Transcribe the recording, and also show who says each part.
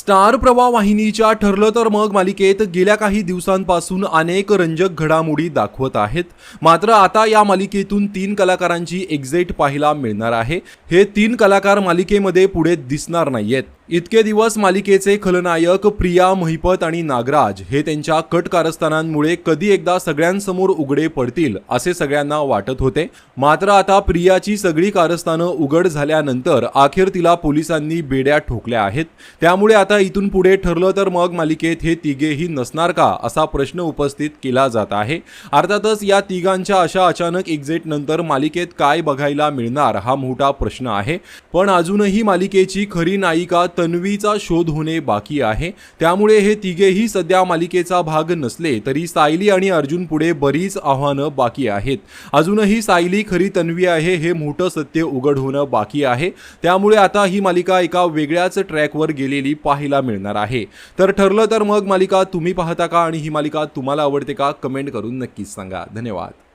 Speaker 1: Star प्रवाह वाहिनीच्या ठरलं तर मग मालिकेत गेल्या काही दिवसांपासून अनेक रंजक घडामोडी दाखवत आहेत. मात्र आता या मालिकेतून 3 कलाकारांची एक्झिट पाहायला मिळणार आहे. हे 3 कलाकार मालिकेमध्ये पुढे दिसणार नाहीयेत. इतके दिवस मालिकेचे खलनायक प्रिया, महिपत आणि नागराज हे त्यांच्या कट कारस्थानांमुळे कधी एकदा सगळ्यांसमोर उघडे पडतील असे सगळ्यांना वाटत होते. मात्र आता प्रियाची सगळी कारस्थानं उघड झाल्यानंतर अखेर तिला पोलिसांनी बेड्या ठोकल्या आहेत. त्यामुळे आता इथून पुढे ठरलं तर मग मालिकेत हे तिघेही नसणार का असा प्रश्न उपस्थित केला जात आहे. अर्थातच या तिघांच्या अशा अचानक एक्झिट नंतर मालिकेत काय बघायला मिळणार हा मोठा प्रश्न आहे. पण अजूनही मालिकेची खरी नायिका तन्वीचा शोध होणे बाकी आहे. त्यामुळे हे तिघेही सध्या मालिकेचा भाग नसले तरी सायली आणि अर्जुन पुढे बरीच आव्हानं बाकी आहेत. अजूनही सायली खरी तन्वी आहे हे मोठं सत्य उघड होणं बाकी आहे. त्यामुळे आता ही मालिका एका वेगळ्याच ट्रॅकवर गेलेली पाहायला मिळणार आहे. तर ठरलं तर मग मालिका तुम्ही पाहता का आणि ही मालिका तुम्हाला आवडते का? कमेंट करून नक्कीच सांगा. धन्यवाद.